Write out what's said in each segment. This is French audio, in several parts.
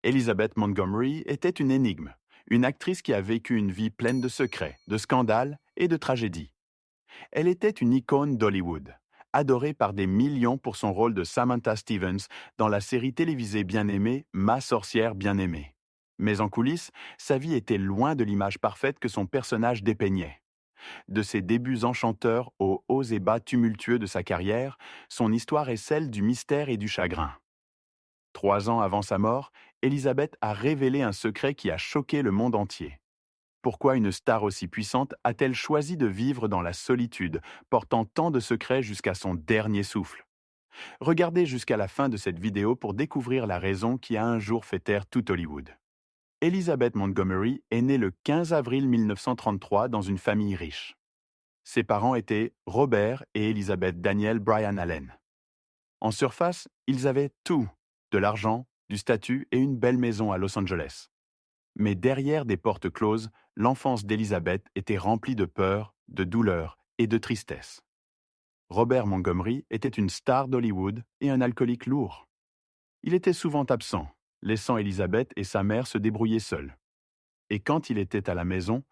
Elizabeth Montgomery était une énigme, une actrice qui a vécu une vie pleine de secrets, de scandales et de tragédies. Elle était une icône d'Hollywood, adorée par des millions pour son rôle de Samantha Stevens dans la série télévisée bien-aimée Ma sorcière bien-aimée. Mais en coulisses, sa vie était loin de l'image parfaite que son personnage dépeignait. De ses débuts enchanteurs aux hauts et bas tumultueux de sa carrière, son histoire est celle du mystère et du chagrin. 3 ans avant sa mort, Elizabeth a révélé un secret qui a choqué le monde entier. Pourquoi une star aussi puissante a-t-elle choisi de vivre dans la solitude, portant tant de secrets jusqu'à son dernier souffle? Regardez jusqu'à la fin de cette vidéo pour découvrir la raison qui a un jour fait taire tout Hollywood. Elizabeth Montgomery est née le 15 avril 1933 dans une famille riche. Ses parents étaient Robert et Elizabeth Daniel Bryan Allen. En surface, ils avaient tout, de l'argent, du statut et une belle maison à Los Angeles. Mais derrière des portes closes, l'enfance d'Elizabeth était remplie de peur, de douleur et de tristesse. Robert Montgomery était une star d'Hollywood et un alcoolique lourd. Il était souvent absent, laissant Elizabeth et sa mère se débrouiller seuls. Et quand il était à la maison,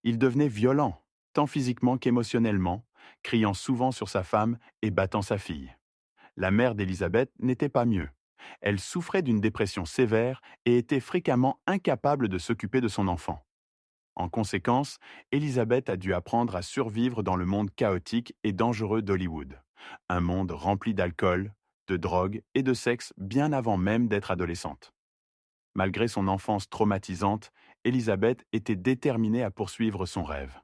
il devenait violent, tant physiquement qu'émotionnellement, criant souvent sur sa femme et battant sa fille. La mère d'Elizabeth n'était pas mieux. Elle souffrait d'une dépression sévère et était fréquemment incapable de s'occuper de son enfant. En conséquence, Elizabeth a dû apprendre à survivre dans le monde chaotique et dangereux d'Hollywood. Un monde rempli d'alcool, de drogue et de sexe bien avant même d'être adolescente. Malgré son enfance traumatisante, Elizabeth était déterminée à poursuivre son rêve.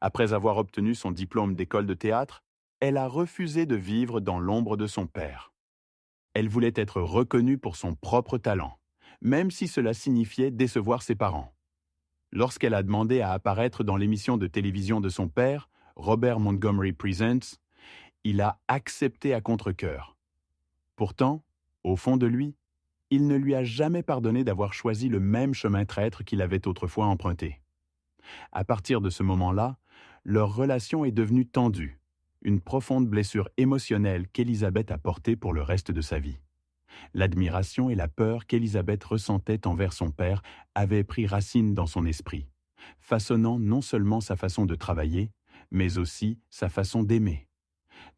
Après avoir obtenu son diplôme d'école de théâtre, elle a refusé de vivre dans l'ombre de son père. Elle voulait être reconnue pour son propre talent, même si cela signifiait décevoir ses parents. Lorsqu'elle a demandé à apparaître dans l'émission de télévision de son père, Robert Montgomery Presents, il a accepté à contre-cœur. Pourtant, au fond de lui, il ne lui a jamais pardonné d'avoir choisi le même chemin traître qu'il avait autrefois emprunté. À partir de ce moment-là, leur relation est devenue tendue, une profonde blessure émotionnelle qu'Élisabeth a portée pour le reste de sa vie. L'admiration et la peur qu'Élisabeth ressentait envers son père avaient pris racine dans son esprit, façonnant non seulement sa façon de travailler, mais aussi sa façon d'aimer.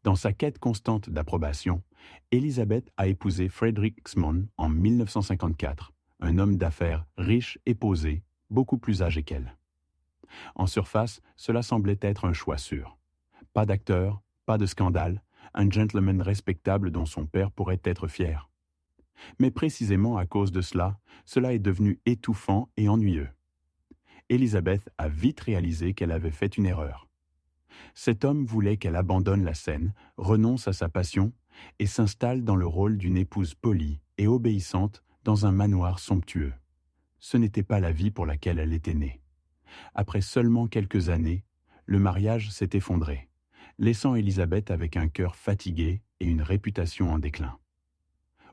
Dans sa quête constante d'approbation, Élisabeth a épousé Frederick Xmon en 1954, un homme d'affaires riche et posé, beaucoup plus âgé qu'elle. En surface, cela semblait être un choix sûr. Pas d'acteur, pas de scandale, un gentleman respectable dont son père pourrait être fier. Mais précisément à cause de cela, cela est devenu étouffant et ennuyeux. Élisabeth a vite réalisé qu'elle avait fait une erreur. Cet homme voulait qu'elle abandonne la scène, renonce à sa passion et s'installe dans le rôle d'une épouse polie et obéissante dans un manoir somptueux. Ce n'était pas la vie pour laquelle elle était née. Après seulement quelques années, le mariage s'est effondré, laissant Élisabeth avec un cœur fatigué et une réputation en déclin.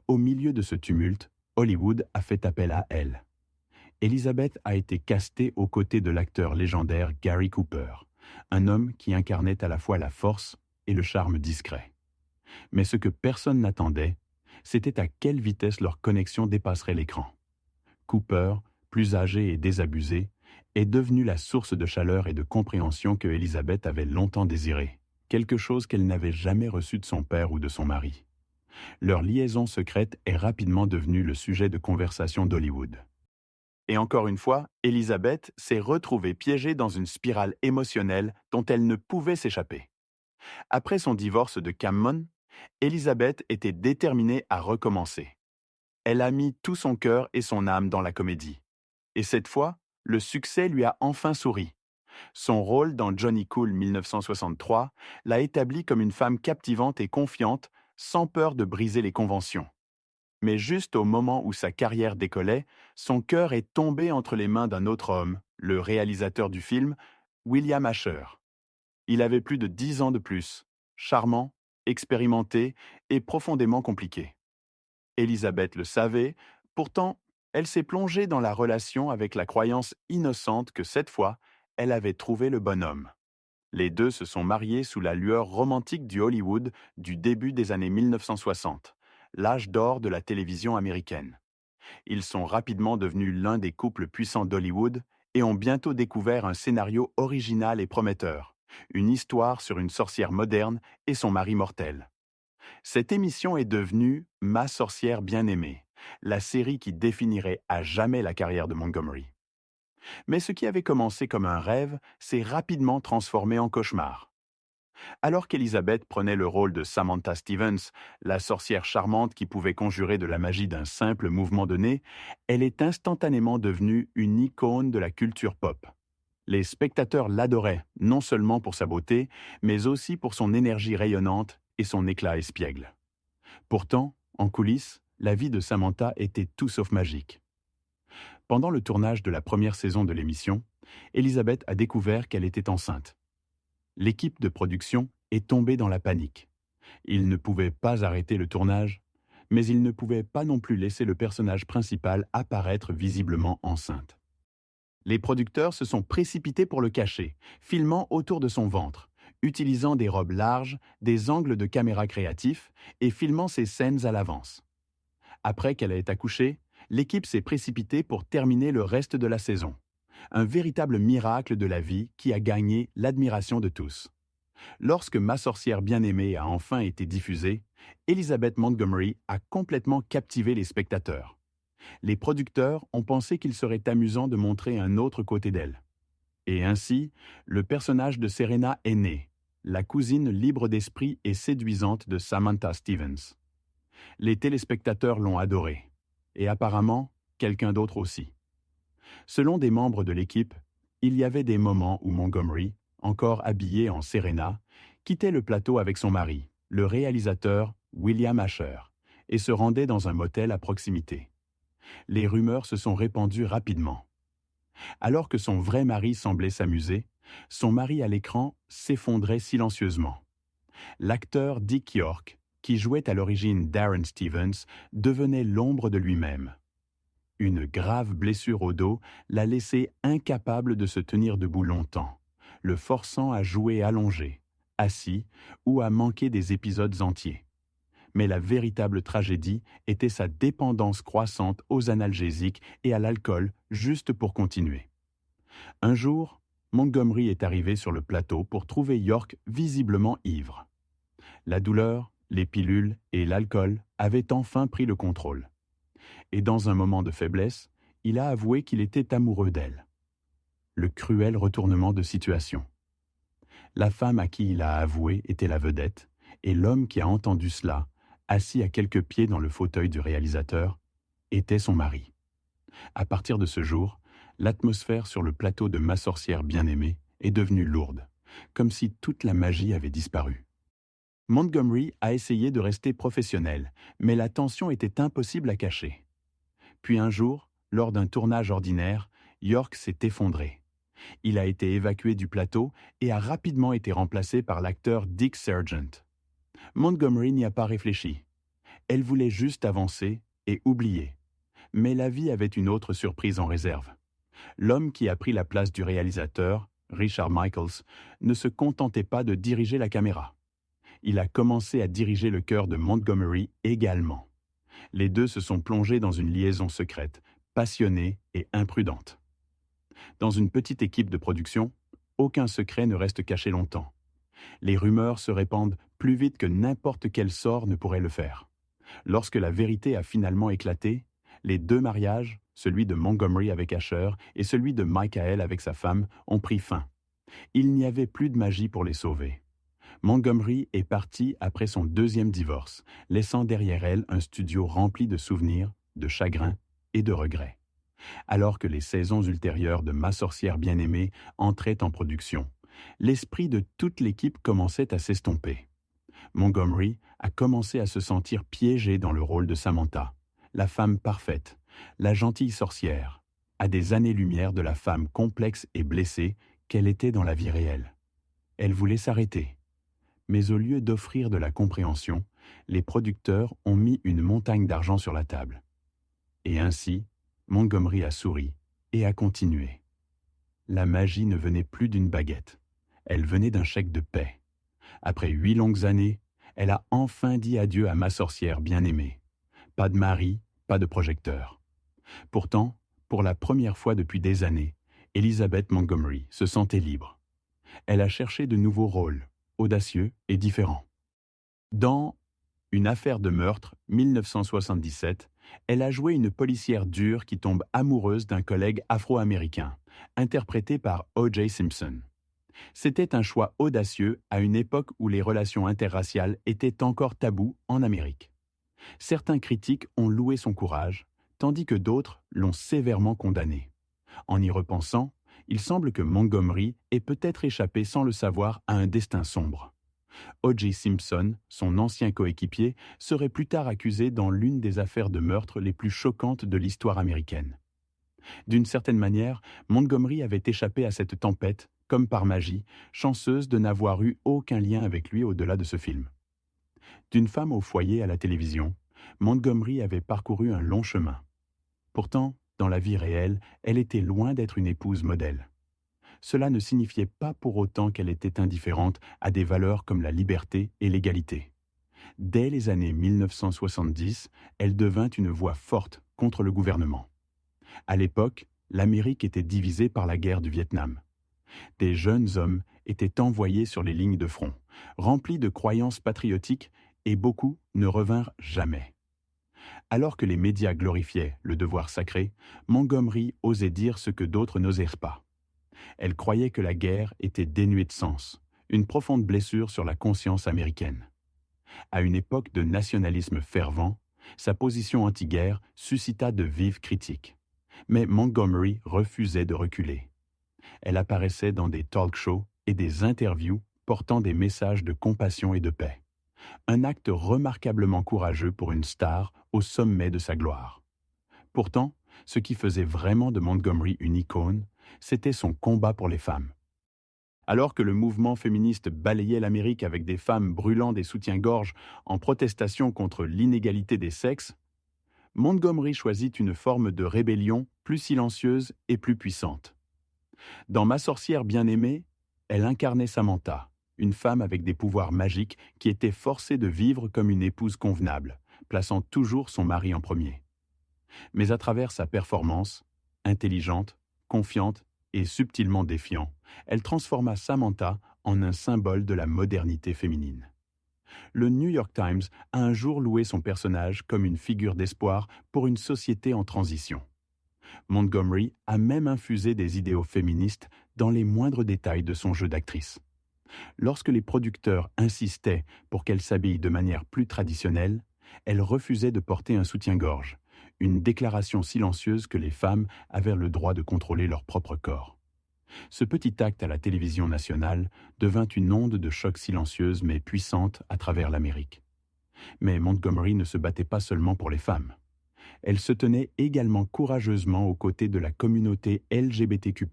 Au milieu de ce tumulte, Hollywood a fait appel à elle. Elizabeth a été castée aux côtés de l'acteur légendaire Gary Cooper, un homme qui incarnait à la fois la force et le charme discret. Mais ce que personne n'attendait, c'était à quelle vitesse leur connexion dépasserait l'écran. Cooper, plus âgé et désabusé, est devenu la source de chaleur et de compréhension que Elizabeth avait longtemps désirée, quelque chose qu'elle n'avait jamais reçu de son père ou de son mari. Leur liaison secrète est rapidement devenue le sujet de conversation d'Hollywood. Et encore une fois, Elizabeth s'est retrouvée piégée dans une spirale émotionnelle dont elle ne pouvait s'échapper. Après son divorce de Cameron, Elizabeth était déterminée à recommencer. Elle a mis tout son cœur et son âme dans la comédie. Et cette fois, le succès lui a enfin souri. Son rôle dans Johnny Cool 1963 l'a établie comme une femme captivante et confiante, sans peur de briser les conventions. Mais juste au moment où sa carrière décollait, son cœur est tombé entre les mains d'un autre homme, le réalisateur du film, William Asher. Il avait plus de 10 ans de plus, charmant, expérimenté et profondément compliqué. Élisabeth le savait, pourtant, elle s'est plongée dans la relation avec la croyance innocente que cette fois, elle avait trouvé le bon homme. Les deux se sont mariés sous la lueur romantique du Hollywood du début des années 1960, l'âge d'or de la télévision américaine. Ils sont rapidement devenus l'un des couples puissants d'Hollywood et ont bientôt découvert un scénario original et prometteur, une histoire sur une sorcière moderne et son mari mortel. Cette émission est devenue Ma sorcière bien-aimée, la série qui définirait à jamais la carrière de Montgomery. Mais ce qui avait commencé comme un rêve s'est rapidement transformé en cauchemar. Alors qu'Elizabeth prenait le rôle de Samantha Stevens, la sorcière charmante qui pouvait conjurer de la magie d'un simple mouvement de nez, elle est instantanément devenue une icône de la culture pop. Les spectateurs l'adoraient, non seulement pour sa beauté, mais aussi pour son énergie rayonnante et son éclat espiègle. Pourtant, en coulisses, la vie de Samantha était tout sauf magique. Pendant le tournage de la première saison de l'émission, Elizabeth a découvert qu'elle était enceinte. L'équipe de production est tombée dans la panique. Ils ne pouvaient pas arrêter le tournage, mais ils ne pouvaient pas non plus laisser le personnage principal apparaître visiblement enceinte. Les producteurs se sont précipités pour le cacher, filmant autour de son ventre, utilisant des robes larges, des angles de caméra créatifs et filmant ses scènes à l'avance. Après qu'elle ait accouché, l'équipe s'est précipitée pour terminer le reste de la saison. Un véritable miracle de la vie qui a gagné l'admiration de tous. Lorsque Ma sorcière bien-aimée a enfin été diffusée, Elizabeth Montgomery a complètement captivé les spectateurs. Les producteurs ont pensé qu'il serait amusant de montrer un autre côté d'elle. Et ainsi, le personnage de Serena est né, la cousine libre d'esprit et séduisante de Samantha Stevens. Les téléspectateurs l'ont adorée, et apparemment, quelqu'un d'autre aussi. Selon des membres de l'équipe, il y avait des moments où Montgomery, encore habillée en Serena, quittait le plateau avec son mari, le réalisateur William Asher, et se rendait dans un motel à proximité. Les rumeurs se sont répandues rapidement. Alors que son vrai mari semblait s'amuser, son mari à l'écran s'effondrait silencieusement. L'acteur Dick York, qui jouait à l'origine Darren Stevens, devenait l'ombre de lui-même. Une grave blessure au dos l'a laissé incapable de se tenir debout longtemps, le forçant à jouer allongé, assis ou à manquer des épisodes entiers. Mais la véritable tragédie était sa dépendance croissante aux analgésiques et à l'alcool juste pour continuer. Un jour, Montgomery est arrivé sur le plateau pour trouver York visiblement ivre. La douleur, les pilules et l'alcool avaient enfin pris le contrôle. Et dans un moment de faiblesse, il a avoué qu'il était amoureux d'elle. Le cruel retournement de situation. La femme à qui il a avoué était la vedette, et l'homme qui a entendu cela, assis à quelques pieds dans le fauteuil du réalisateur, était son mari. À partir de ce jour, l'atmosphère sur le plateau de Ma sorcière bien-aimée est devenue lourde, comme si toute la magie avait disparu. Montgomery a essayé de rester professionnel, mais la tension était impossible à cacher. Puis un jour, lors d'un tournage ordinaire, York s'est effondré. Il a été évacué du plateau et a rapidement été remplacé par l'acteur Dick Sargent. Montgomery n'y a pas réfléchi. Elle voulait juste avancer et oublier. Mais la vie avait une autre surprise en réserve. L'homme qui a pris la place du réalisateur, Richard Michaels, ne se contentait pas de diriger la caméra. Il a commencé à diriger le cœur de Montgomery également. Les deux se sont plongés dans une liaison secrète, passionnée et imprudente. Dans une petite équipe de production, aucun secret ne reste caché longtemps. Les rumeurs se répandent plus vite que n'importe quel sort ne pourrait le faire. Lorsque la vérité a finalement éclaté, les deux mariages, celui de Montgomery avec Asher et celui de Michael avec sa femme, ont pris fin. Il n'y avait plus de magie pour les sauver. Montgomery est partie après son deuxième divorce, laissant derrière elle un studio rempli de souvenirs, de chagrins et de regrets. Alors que les saisons ultérieures de Ma sorcière bien-aimée entraient en production, l'esprit de toute l'équipe commençait à s'estomper. Montgomery a commencé à se sentir piégé dans le rôle de Samantha, la femme parfaite, la gentille sorcière, à des années-lumière de la femme complexe et blessée qu'elle était dans la vie réelle. Elle voulait s'arrêter. Mais au lieu d'offrir de la compréhension, les producteurs ont mis une montagne d'argent sur la table. Et ainsi, Montgomery a souri et a continué. La magie ne venait plus d'une baguette, elle venait d'un chèque de paie. Après 8 longues années, elle a enfin dit adieu à Ma sorcière bien-aimée. Pas de mari, pas de projecteur. Pourtant, pour la première fois depuis des années, Elizabeth Montgomery se sentait libre. Elle a cherché de nouveaux rôles, audacieux et différents. Dans Une affaire de meurtre, 1977, elle a joué une policière dure qui tombe amoureuse d'un collègue afro-américain, interprété par O.J. Simpson. C'était un choix audacieux à une époque où les relations interraciales étaient encore tabous en Amérique. Certains critiques ont loué son courage, tandis que d'autres l'ont sévèrement condamné. En y repensant, il semble que Montgomery ait peut-être échappé sans le savoir à un destin sombre. O.J. Simpson, son ancien coéquipier, serait plus tard accusé dans l'une des affaires de meurtre les plus choquantes de l'histoire américaine. D'une certaine manière, Montgomery avait échappé à cette tempête, comme par magie, chanceuse de n'avoir eu aucun lien avec lui au-delà de ce film. D'une femme au foyer à la télévision, Montgomery avait parcouru un long chemin. Pourtant, dans la vie réelle, elle était loin d'être une épouse modèle. Cela ne signifiait pas pour autant qu'elle était indifférente à des valeurs comme la liberté et l'égalité. Dès les années 1970, elle devint une voix forte contre le gouvernement. À l'époque, l'Amérique était divisée par la guerre du Vietnam. Des jeunes hommes étaient envoyés sur les lignes de front, remplis de croyances patriotiques, et beaucoup ne revinrent jamais. Alors que les médias glorifiaient le devoir sacré, Montgomery osait dire ce que d'autres n'osèrent pas. Elle croyait que la guerre était dénuée de sens, une profonde blessure sur la conscience américaine. À une époque de nationalisme fervent, sa position anti-guerre suscita de vives critiques. Mais Montgomery refusait de reculer. Elle apparaissait dans des talk-shows et des interviews portant des messages de compassion et de paix. Un acte remarquablement courageux pour une star au sommet de sa gloire. Pourtant, ce qui faisait vraiment de Montgomery une icône, c'était son combat pour les femmes. Alors que le mouvement féministe balayait l'Amérique avec des femmes brûlant des soutiens-gorge en protestation contre l'inégalité des sexes, Montgomery choisit une forme de rébellion plus silencieuse et plus puissante. Dans Ma sorcière bien-aimée, elle incarnait Samantha, une femme avec des pouvoirs magiques qui était forcée de vivre comme une épouse convenable, plaçant toujours son mari en premier. Mais à travers sa performance, intelligente, confiante et subtilement défiant, elle transforma Samantha en un symbole de la modernité féminine. Le New York Times a un jour loué son personnage comme une figure d'espoir pour une société en transition. Montgomery a même infusé des idéaux féministes dans les moindres détails de son jeu d'actrice. Lorsque les producteurs insistaient pour qu'elle s'habille de manière plus traditionnelle, elle refusait de porter un soutien-gorge, une déclaration silencieuse que les femmes avaient le droit de contrôler leur propre corps. Ce petit acte à la télévision nationale devint une onde de choc silencieuse mais puissante à travers l'Amérique. Mais Montgomery ne se battait pas seulement pour les femmes. Elle se tenait également courageusement aux côtés de la communauté LGBTQ+,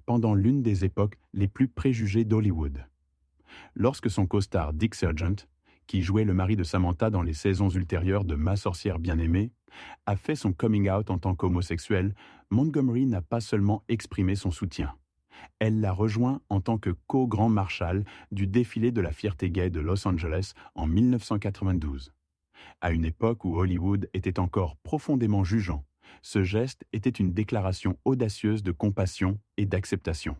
pendant l'une des époques les plus préjugées d'Hollywood. Lorsque son costard Dick Sargent, qui jouait le mari de Samantha dans les saisons ultérieures de Ma sorcière bien-aimée, a fait son coming out en tant qu'homosexuel, Montgomery n'a pas seulement exprimé son soutien. Elle l'a rejoint en tant que co-grand marshal du défilé de la fierté gay de Los Angeles en 1992. À une époque où Hollywood était encore profondément jugeant, ce geste était une déclaration audacieuse de compassion et d'acceptation.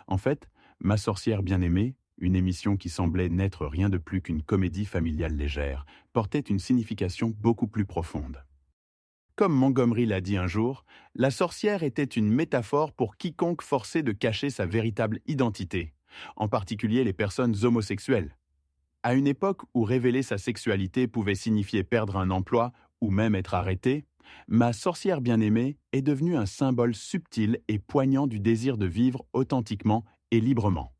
En fait, Ma sorcière bien-aimée, une émission qui semblait n'être rien de plus qu'une comédie familiale légère, portait une signification beaucoup plus profonde. Comme Montgomery l'a dit un jour, la sorcière était une métaphore pour quiconque forcé de cacher sa véritable identité, en particulier les personnes homosexuelles. À une époque où révéler sa sexualité pouvait signifier perdre un emploi ou même être arrêté, Ma sorcière bien-aimée est devenue un symbole subtil et poignant du désir de vivre authentiquement et librement.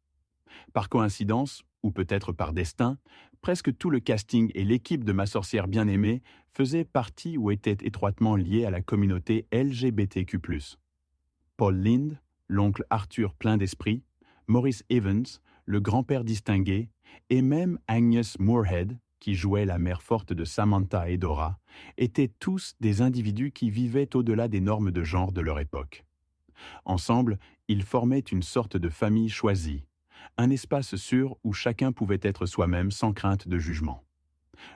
Par coïncidence, ou peut-être par destin, presque tout le casting et l'équipe de Ma sorcière bien-aimée faisaient partie ou étaient étroitement liés à la communauté LGBTQ+. Paul Lynde, l'oncle Arthur plein d'esprit, Maurice Evans, le grand-père distingué, et même Agnes Moorehead, qui jouait la mère forte de Samantha et Dora, étaient tous des individus qui vivaient au-delà des normes de genre de leur époque. Ensemble, ils formaient une sorte de famille choisie, un espace sûr où chacun pouvait être soi-même sans crainte de jugement.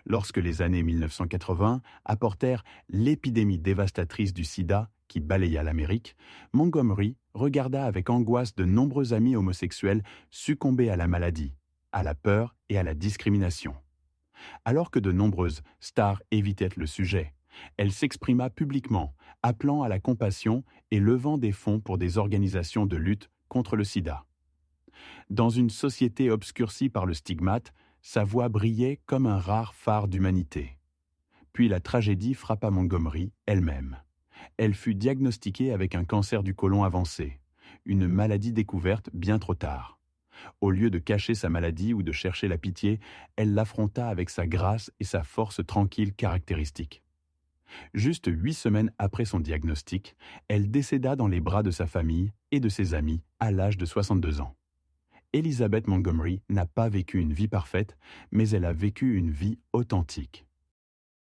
Lorsque les années 1980 apportèrent l'épidémie dévastatrice du sida qui balaya l'Amérique, Montgomery regarda avec angoisse de nombreux amis homosexuels succomber à la maladie, à la peur et à la discrimination. Alors que de nombreuses stars évitaient le sujet, elle s'exprima publiquement, appelant à la compassion et levant des fonds pour des organisations de lutte contre le sida. Dans une société obscurcie par le stigmate, sa voix brillait comme un rare phare d'humanité. Puis la tragédie frappa Montgomery elle-même. Elle fut diagnostiquée avec un cancer du côlon avancé, une maladie découverte bien trop tard. Au lieu de cacher sa maladie ou de chercher la pitié, elle l'affronta avec sa grâce et sa force tranquille caractéristique. Juste 8 semaines après son diagnostic, elle décéda dans les bras de sa famille et de ses amis à l'âge de 62 ans. Elizabeth Montgomery n'a pas vécu une vie parfaite, mais elle a vécu une vie authentique.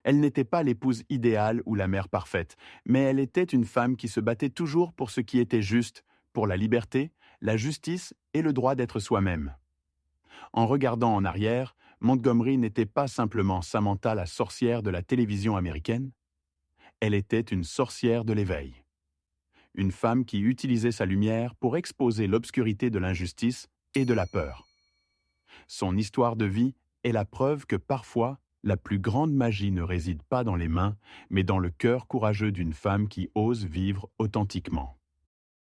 Elle n'était pas l'épouse idéale ou la mère parfaite, mais elle était une femme qui se battait toujours pour ce qui était juste, pour la liberté, la justice et le droit d'être soi-même. En regardant en arrière, Montgomery n'était pas simplement Samantha la sorcière de la télévision américaine, elle était une sorcière de l'éveil. Une femme qui utilisait sa lumière pour exposer l'obscurité de l'injustice et de la peur. Son histoire de vie est la preuve que parfois, la plus grande magie ne réside pas dans les mains, mais dans le cœur courageux d'une femme qui ose vivre authentiquement.